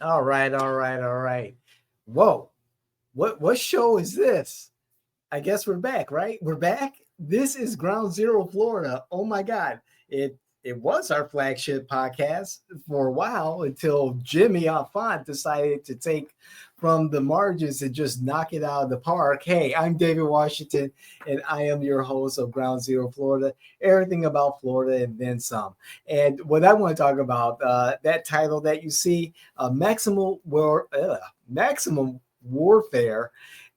All right, all right, all right. Whoa, what show is this? I guess we're back, right? We're back. This is Ground Zero Florida. Oh my God. It was our flagship podcast for a while until Jimmy Alfont decided to take from the margins and just knock it out of the park. Hey, I'm David Washington, and I am your host of Ground Zero Florida, everything about Florida and then some. And what I want to talk about, that title that you see, maximum warfare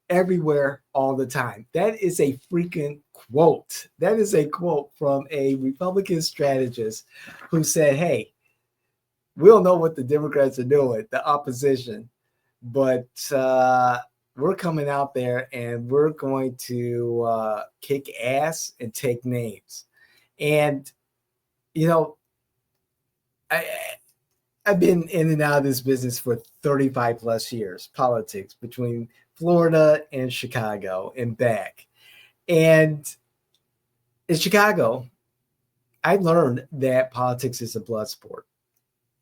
everywhere all the time. That is a freaking quote. That is a quote from a Republican strategist who said, hey, we don't know what the Democrats are doing, the opposition, but we're coming out there and we're going to kick ass and take names. And, you know, I, I've been in and out of this business for 35 plus years, politics between Florida and Chicago and back. And in Chicago, I learned that politics is a blood sport.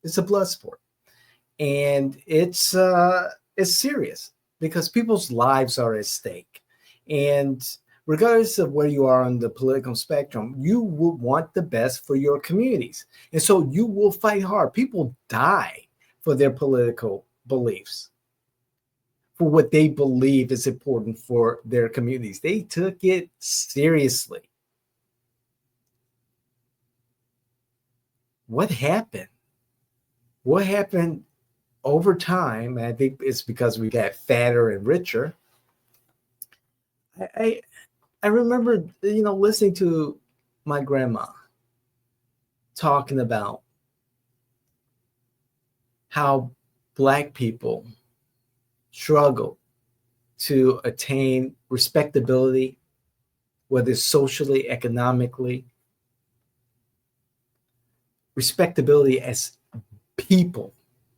It's a blood sport, and it's serious because people's lives are at stake. And regardless of where you are on the political spectrum, you will want the best for your communities, and so you will fight hard. People die for their political beliefs, for what they believe is important for their communities. They took it seriously. What happened? What happened over time? I think it's because we got fatter and richer. I I, I remember, listening to my grandma talking about how black people struggle to attain respectability, whether socially, economically, respectability as people,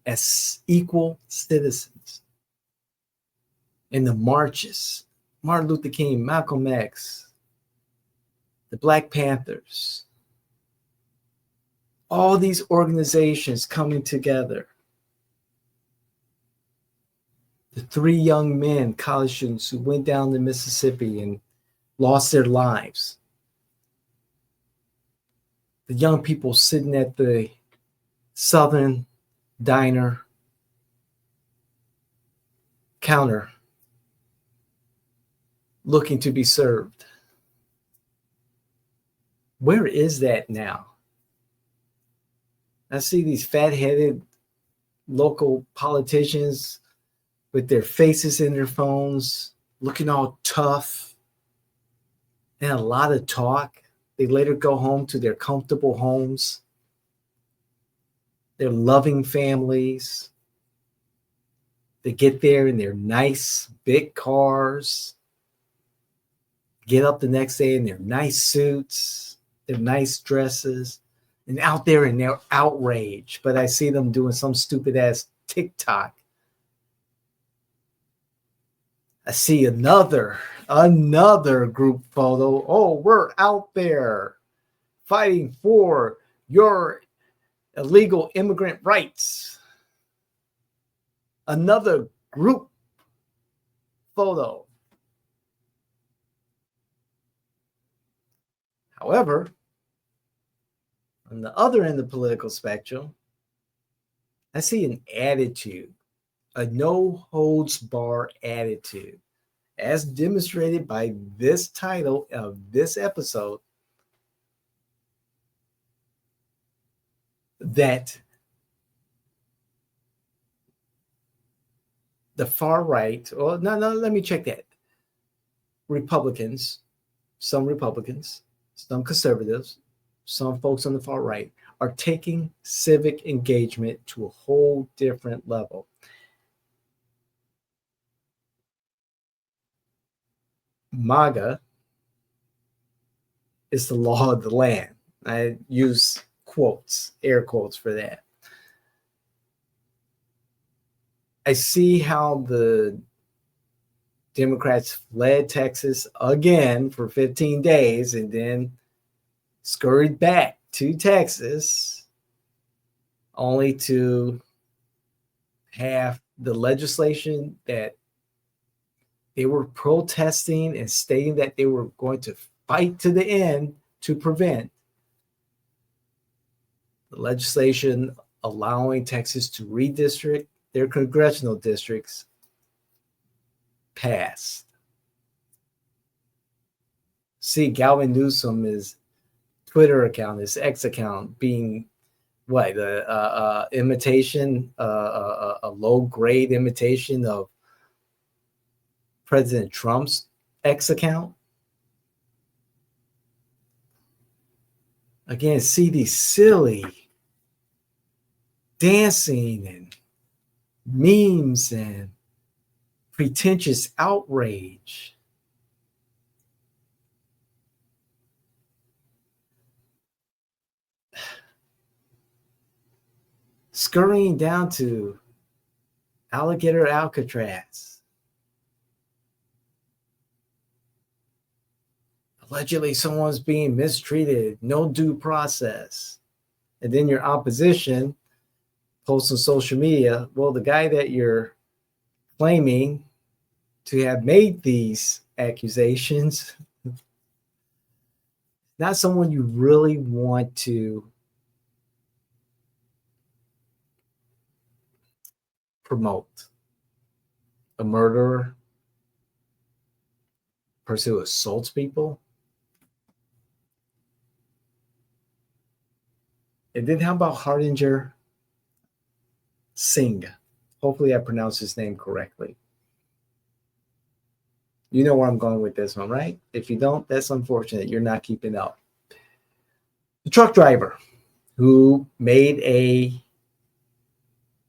as equal citizens. In the marches, Martin Luther King, Malcolm X, the Black Panthers, all these organizations coming together. The three young men, college students who went down to Mississippi and lost their lives. The young people sitting at the Southern diner counter looking to be served. Where is that now? I see these fat-headed local politicians with their faces in their phones, looking all tough and a lot of talk. They later go home to their comfortable homes, their loving families. They get there in their nice big cars, get up the next day in their nice suits, their nice dresses, and out there in their outrage. But I see them doing some stupid ass TikTok. I see another group photo. Oh, we're out there fighting for your illegal immigrant rights. Another group photo. However, on the other end of the political spectrum, I see an attitude, a no holds bar attitude, as demonstrated by this title of this episode, that the far right, or no, let me check that. Republicans, some conservatives, some folks on the far right are taking civic engagement to a whole different level. MAGA is the law of the land. I use quotes, air quotes for that. I see how the Democrats fled Texas again for 15 days and then scurried back to Texas only to have the legislation that they were protesting and stating that they were going to fight to the end to prevent, the legislation allowing Texas to redistrict their congressional districts passed. See, Galvin Newsom's Twitter account, his X account, being what, the imitation, a low grade imitation of President Trump's X account. Again, see these silly dancing and memes and pretentious outrage. Scurrying down to Alligator Alcatraz. Allegedly, someone's being mistreated, no due process. And then your opposition posts on social media, well, the guy that you're claiming to have made these accusations, not someone you really want to promote. A murderer, person who assaults people. And then how about Hardinger Singh? Hopefully I pronounced his name correctly. You know where I'm going with this one, right? If you don't, that's unfortunate. You're not keeping up. The truck driver who made an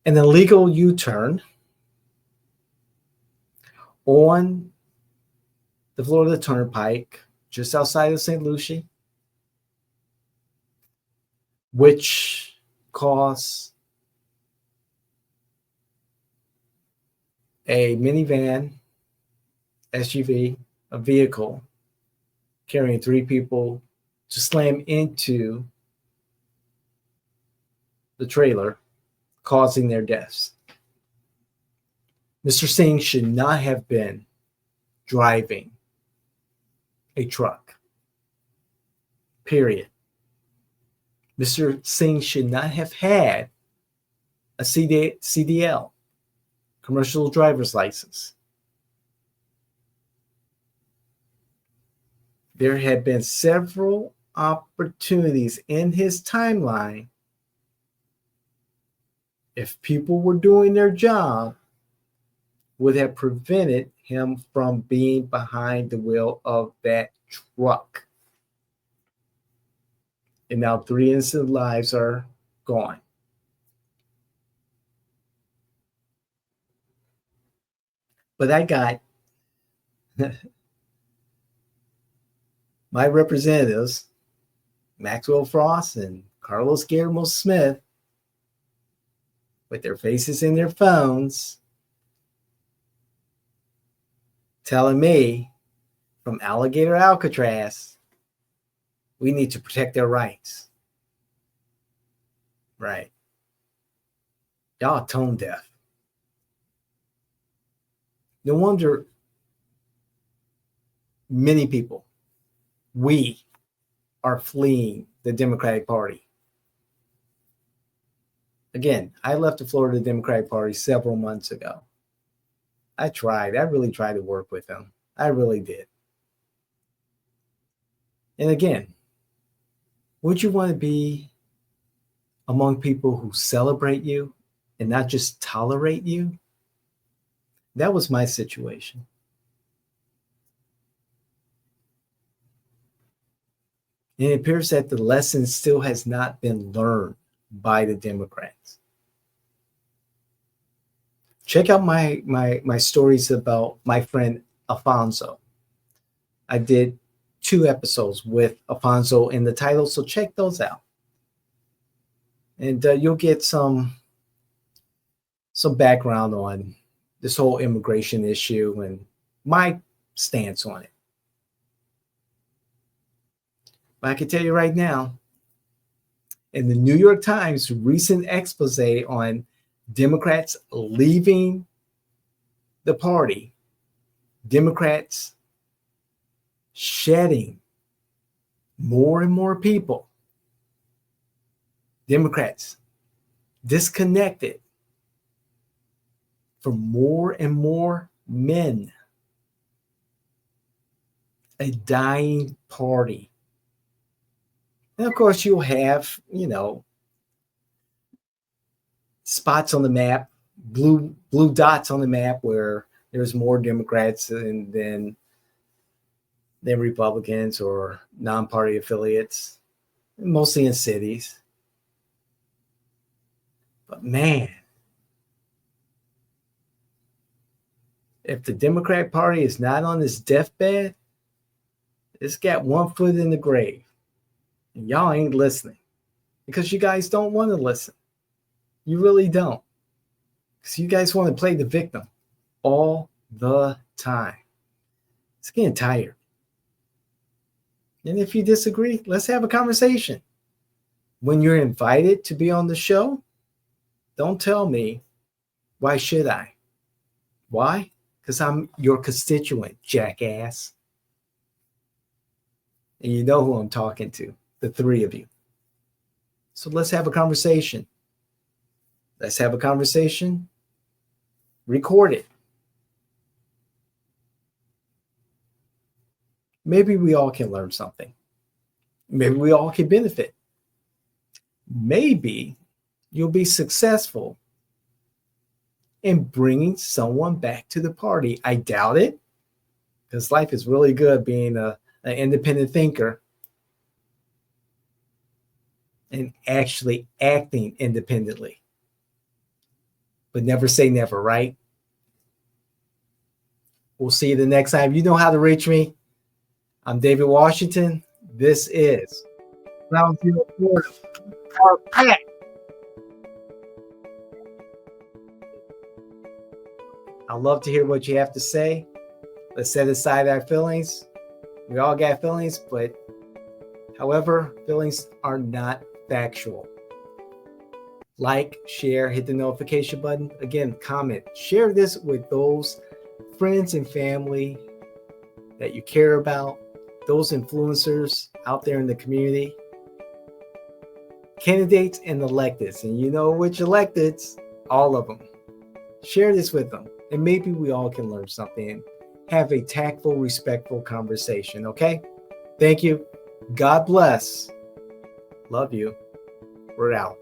illegal U-turn on the Florida Turnpike just outside of St. Lucie, which caused a minivan, SUV, a vehicle carrying 3 people to slam into the trailer, causing their deaths. Mr. Singh should not have been driving a truck. Period. Mr. Singh should not have had a CDL, commercial driver's license. There had been several opportunities in his timeline. If people were doing their job, would have prevented him from being behind the wheel of that truck. And now 3 innocent lives are gone. But I got my representatives, Maxwell Frost and Carlos Guillermo Smith, with their faces in their phones, telling me from Alligator Alcatraz, we need to protect their rights. Right. Y'all tone deaf. No wonder many people, we are fleeing the Democratic Party. Again, I left the Florida Democratic Party several months ago. I really tried to work with them. I really did. And again, would you want to be among people who celebrate you and not just tolerate you? That was my situation. And it appears that the lesson still has not been learned by the Democrats. Check out my stories about my friend Alfonso. I did 2 episodes with Alfonso in the title, so check those out. And you'll get some background on this whole immigration issue and my stance on it. But I can tell you right now, in the New York Times recent expose on Democrats leaving the party, Democrats shedding more and more people, Democrats disconnected from more and more men, a dying party. And of course, you'll have, spots on the map, blue dots on the map where there's more Democrats than Republicans or non-party affiliates, mostly in cities. But man, if the Democratic Party is not on its deathbed, it's got one foot in the grave. And y'all ain't listening because you guys don't want to listen. You really don't. Because you guys want to play the victim all the time. It's getting tired. And if you disagree, let's have a conversation. When you're invited to be on the show, don't tell me, why should I? Why? Because I'm your constituent, jackass. And you know who I'm talking to, the three of you. So let's have a conversation. Let's have a conversation. Record it. Maybe we all can learn something. Maybe we all can benefit. Maybe you'll be successful in bringing someone back to the party. I doubt it, because life is really good being an independent thinker and actually acting independently. But never say never, right? We'll see you the next time. You know how to reach me. I'm David Washington. This is Ground Zero Florida. I'd love to hear what you have to say. Let's set aside our feelings. We all got feelings, but however, feelings are not factual. Like, share, hit the notification button. Again, comment. Share this with those friends and family that you care about, those influencers out there in the community, candidates and electeds. And you know which electeds? All of them. Share this with them. And maybe we all can learn something and have a tactful, respectful conversation, okay? Thank you. God bless. Love you. We're out.